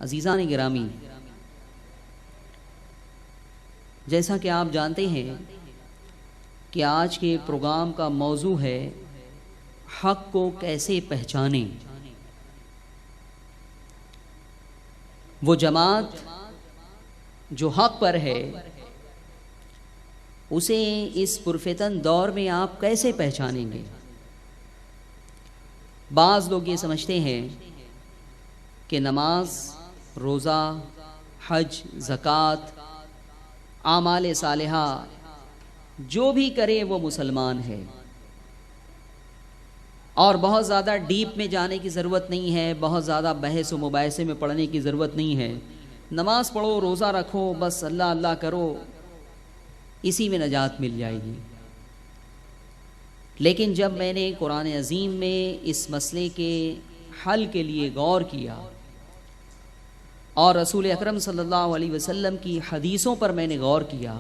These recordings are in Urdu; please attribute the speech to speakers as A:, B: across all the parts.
A: عزیزان گرامی، جیسا کہ آپ جانتے ہیں کہ آج کے پروگرام کا موضوع ہے حق کو کیسے پہچانیں۔ وہ جماعت جو حق پر ہے اسے اس پرفتن دور میں آپ کیسے پہچانیں گے؟ بعض لوگ یہ سمجھتے ہیں کہ نماز، روزہ، حج، زکوٰۃ، اعمال صالحہ جو بھی کرے وہ مسلمان ہے، اور بہت زیادہ ڈیپ میں جانے کی ضرورت نہیں ہے، بہت زیادہ بحث و مباحثے میں پڑھنے کی ضرورت نہیں ہے، نماز پڑھو، روزہ رکھو، بس اللہ اللہ کرو، اسی میں نجات مل جائے گی۔ لیکن جب میں نے قرآن عظیم میں اس مسئلے کے حل کے لیے غور کیا اور رسول اکرم صلی اللہ علیہ وسلم کی حدیثوں پر میں نے غور کیا،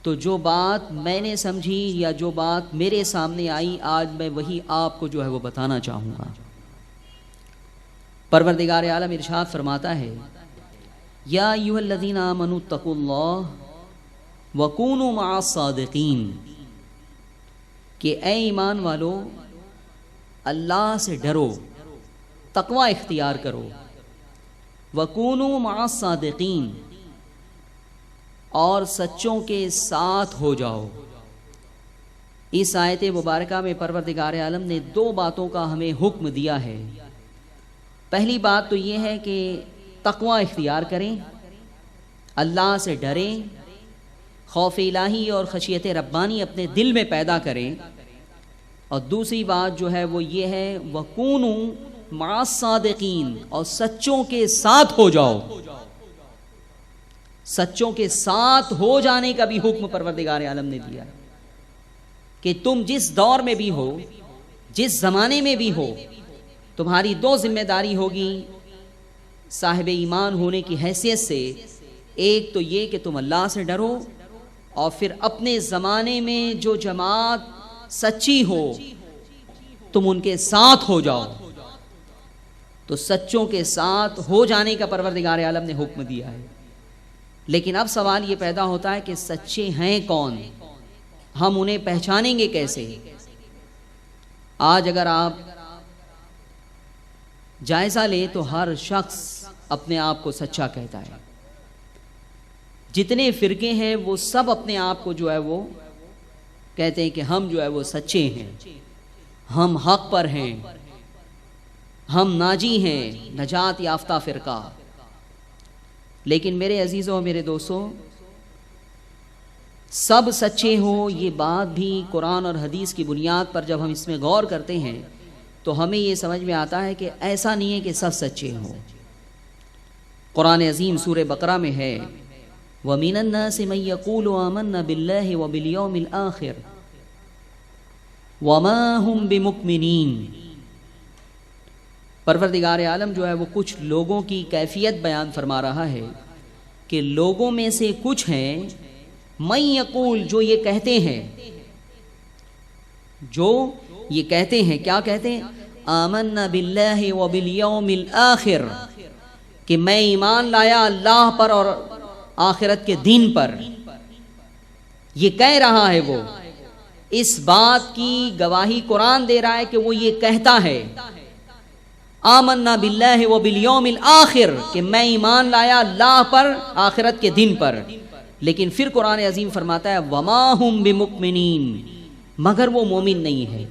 A: تو جو بات میں نے سمجھی یا جو بات میرے سامنے آئی، آج میں وہی آپ کو جو ہے وہ بتانا چاہوں گا۔ پروردگار عالم ارشاد فرماتا ہے، یا ایھا الذین آمنوا اتقوا اللہ وکونوا مع الصادقین، کہ اے ایمان والو اللہ سے ڈرو، تقوی اختیار کرو، وکونوا مع الصادقین، اور سچوں کے ساتھ ہو جاؤ۔ اس آیت مبارکہ میں پروردگار عالم نے دو باتوں کا ہمیں حکم دیا ہے۔ پہلی بات تو یہ ہے کہ تقوی اختیار کریں، اللہ سے ڈریں، خوف الہی اور خشیت ربانی اپنے دل میں پیدا کریں، اور دوسری بات جو ہے وہ یہ ہے وَكُونُوا مَعَ الصَّادِقِينَ، اور سچوں کے ساتھ ہو جاؤ۔ سچوں کے ساتھ ہو جانے کا بھی حکم پروردگار عالم نے دیا ہے کہ تم جس دور میں بھی ہو، جس زمانے میں بھی ہو، تمہاری دو ذمہ داری ہوگی صاحب ایمان ہونے کی حیثیت سے۔ ایک تو یہ کہ تم اللہ سے ڈرو، اور پھر اپنے زمانے میں جو جماعت سچی ہو تم ان کے ساتھ ہو جاؤ۔ تو سچوں کے ساتھ ہو جانے کا پروردگار عالم نے حکم دیا ہے۔ لیکن اب سوال یہ پیدا ہوتا ہے کہ سچے ہیں کون؟ ہم انہیں پہچانیں گے کیسے؟ آج اگر آپ جائزہ لیں تو ہر شخص اپنے آپ کو سچا کہتا ہے۔ جتنے فرقے ہیں وہ سب اپنے آپ کو جو ہے وہ کہتے ہیں کہ ہم جو ہے وہ سچے ہیں، ہم حق پر ہیں، ہم ناجی ہیں، نجات یافتہ فرقہ۔ لیکن میرے عزیزوں، میرے دوستوں، سب سچے ہوں یہ بات بھی قرآن اور حدیث کی بنیاد پر جب ہم اس میں غور کرتے ہیں تو ہمیں یہ سمجھ میں آتا ہے کہ ایسا نہیں ہے کہ سب سچے ہوں۔ قرآن عظیم سورہ بقرہ میں ہے، وَمِنَ النَّاسِ مَن يَقُولُ آمَنَّا بِاللَّهِ وَبِالْيَوْمِ الْآخِرِ وَمَا هُمْ بِمُؤْمِنِينَ۔ پروردگار عالم جو ہے وہ کچھ لوگوں کی کیفیت بیان فرما رہا ہے کہ لوگوں میں سے کچھ ہیں من یقول، جو یہ کہتے ہیں، کیا کہتے ہیں؟ آمنا باللہ وبالیوم الآخر، کہ میں ایمان لایا اللہ پر اور آخرت کے دن پر۔ یہ کہہ رہا ہے، وہ اس بات کی گواہی قرآن دے رہا ہے کہ وہ یہ کہتا ہے آمنا باللہ وبالیوم الآخر، کہ میں ایمان لایا اللہ پر، آخرت کے دن پر۔ لیکن پھر قرآن عظیم فرماتا ہے وما ہم بمؤمنین، مگر وہ مومن نہیں ہے۔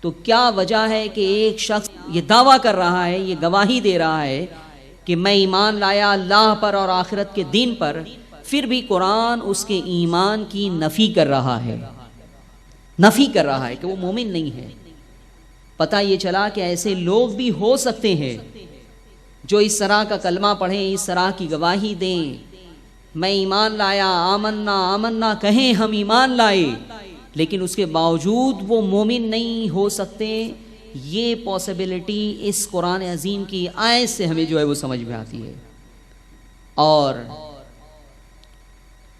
A: تو کیا وجہ ہے کہ ایک شخص یہ دعویٰ کر رہا ہے، یہ گواہی دے رہا ہے کہ میں ایمان لایا اللہ پر اور آخرت کے دن پر، پھر بھی قرآن اس کے ایمان کی نفی کر رہا ہے، کہ وہ مومن نہیں ہے؟ پتہ یہ چلا کہ ایسے لوگ بھی ہو سکتے ہیں جو اس طرح کا کلمہ پڑھیں، اس طرح کی گواہی دیں، میں ایمان لایا، آمنا کہیں ہم ایمان لائے، لیکن اس کے باوجود وہ مومن نہیں ہو سکتے۔ یہ پاسبلٹی اس قرآن عظیم کی آیت سے ہمیں جو ہے وہ سمجھ میں آتی ہے۔ اور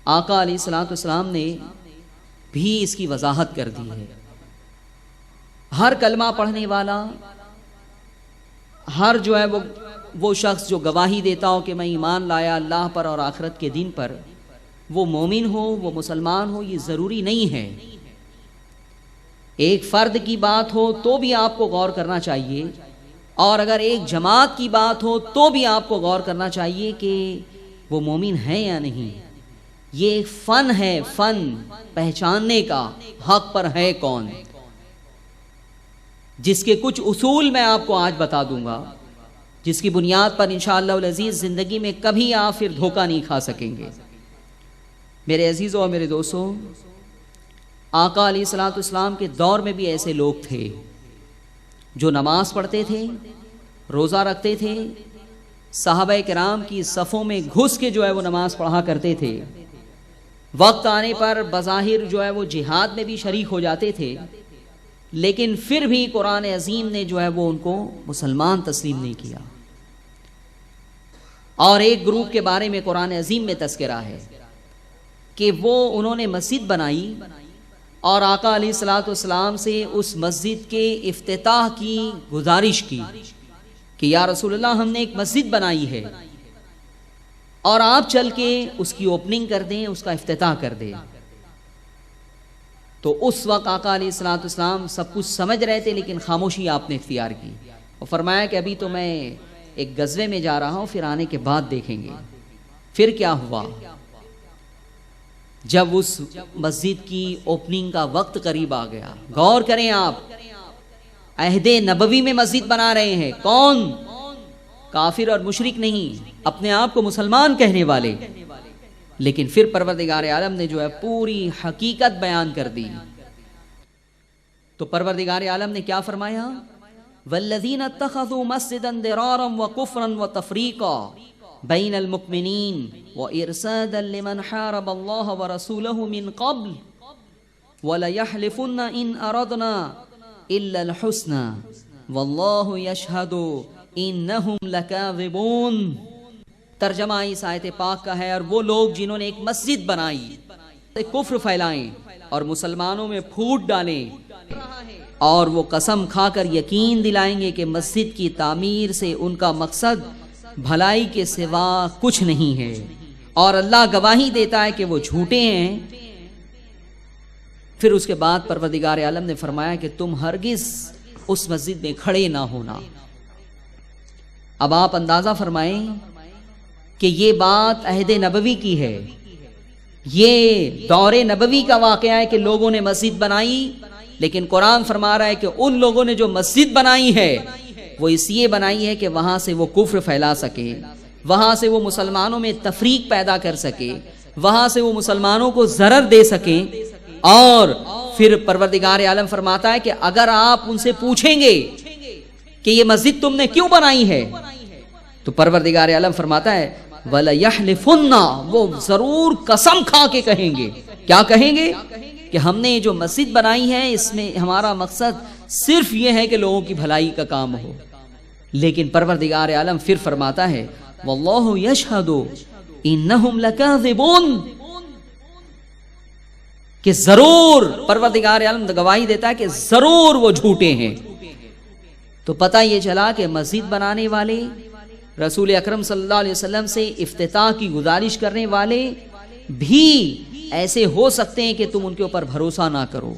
A: آقا علیہ الصلوۃ والسلام نے بھی اس کی وضاحت کر دی ہے۔ ہر کلمہ پڑھنے والا، ہر جو ہے وہ وہ شخص جو گواہی دیتا ہو کہ میں ایمان لایا اللہ پر اور آخرت کے دن پر، وہ مومن ہو، وہ مسلمان ہو، یہ ضروری نہیں ہے۔ ایک فرد کی بات ہو تو بھی آپ کو غور کرنا چاہیے، اور اگر ایک جماعت کی بات ہو تو بھی آپ کو غور کرنا چاہیے کہ وہ مومن ہے یا نہیں۔ یہ ایک فن ہے، فن پہچاننے کا حق پر ہے کون، جس کے کچھ اصول میں آپ کو آج بتا دوں گا، جس کی بنیاد پر انشاءاللہ العزیز زندگی میں کبھی آپ پھر دھوکہ نہیں کھا سکیں گے۔ میرے عزیزوں اور میرے دوستوں، آقا علیہ الصلوۃ والسلام کے دور میں بھی ایسے لوگ تھے جو نماز پڑھتے تھے، روزہ رکھتے تھے، صحابہ کرام کی صفوں میں گھس کے جو ہے وہ نماز پڑھا کرتے تھے، وقت آنے پر بظاہر جو ہے وہ جہاد میں بھی شریک ہو جاتے تھے، لیکن پھر بھی قرآن عظیم نے جو ہے وہ ان کو مسلمان تسلیم نہیں کیا۔ اور ایک گروپ کے بارے میں قرآن عظیم میں تذکرہ ہے کہ وہ انہوں نے مسجد بنائی اور آقا علیہ الصلوۃ والسلام سے اس مسجد کے افتتاح کی گزارش کی کہ یا رسول اللہ ہم نے ایک مسجد بنائی ہے اور آپ چل کے اس کی اوپننگ کر دیں، اس کا افتتاح کر دیں۔ تو اس وقت آقا علیہ الصلوۃ والسلام سب کچھ سمجھ رہے تھے، لیکن خاموشی آپ نے اختیار کی اور فرمایا کہ ابھی تو میں ایک غزوے میں جا رہا ہوں، پھر آنے کے بعد دیکھیں گے۔ پھر کیا ہوا؟ جب اس مسجد کی اوپننگ کا وقت قریب آ گیا، غور کریں آپ، عہد نبوی میں مسجد بنا رہے ہیں، کون؟ کافر اور مشرک نہیں، اپنے آپ کو مسلمان کہنے والے، لیکن پھر پروردگار عالم نے جو ہے پوری حقیقت بیان کر دی۔ تو پروردگار عالم نے کیا فرمایا؟ والذین اتخذوا مسجدا ضرارا وکفرا وتفریقا بین المؤمنین وارصادا لمن حارب اللہ ورسولہ من قبل وليحلفن ان اردنا الا الحسنى واللہ یشہد انہم لکاذبون۔ ترجمہ اس آیت پاک کا ہے، اور وہ لوگ جنہوں نے ایک مسجد بنائی، کفر پھیلائیں اور مسلمانوں میں پھوٹ ڈالیں، اور وہ قسم کھا کر یقین دلائیں گے کہ مسجد کی تعمیر سے ان کا مقصد بھلائی کے سوا کچھ نہیں ہے، اور اللہ گواہی دیتا ہے کہ وہ جھوٹے ہیں۔ پھر اس کے بعد پروردگار عالم نے فرمایا کہ تم ہرگز اس مسجد میں کھڑے نہ ہونا۔ اب آپ اندازہ فرمائیں کہ یہ بات عہد نبوی کی ہے، یہ دور نبوی کا واقعہ ہے کہ لوگوں نے مسجد بنائی، لیکن قرآن فرما رہا ہے کہ ان لوگوں نے جو مسجد بنائی ہے وہ اس لیے بنائی ہے کہ وہاں سے وہ کفر پھیلا سکے، وہاں سے وہ مسلمانوں میں تفریق پیدا کر سکے، وہاں سے وہ مسلمانوں کو ضرر دے سکیں۔ اور پھر پروردگار عالم فرماتا ہے کہ اگر آپ ان سے پوچھیں گے کہ یہ مسجد تم نے کیوں بنائی ہے، تو پروردگار عالم فرماتا ہے وَلَيَحْلِفُنَّ، وہ ضرور قسم کھا کے کہیں گے۔ کیا کہیں گے؟ کہ ہم نے جو مسجد بنائی ہے اس میں ہمارا مقصد صرف یہ ہے کہ لوگوں کی بھلائی کا کام ہو، لیکن پروردگار عالم پھر فرماتا ہے وَاللَّهُ يَشْهَدُ إِنَّهُمْ لَكَاذِبُونَ، کہ ضرور پروردگار عالم گواہی دیتا ہے کہ ضرور وہ جھوٹے ہیں۔ تو پتہ یہ چلا کہ مسجد بنانے والے، رسول اکرم صلی اللہ علیہ وسلم سے افتتاح کی گزارش کرنے والے بھی ایسے ہو سکتے ہیں کہ تم ان کے اوپر بھروسہ نہ کرو،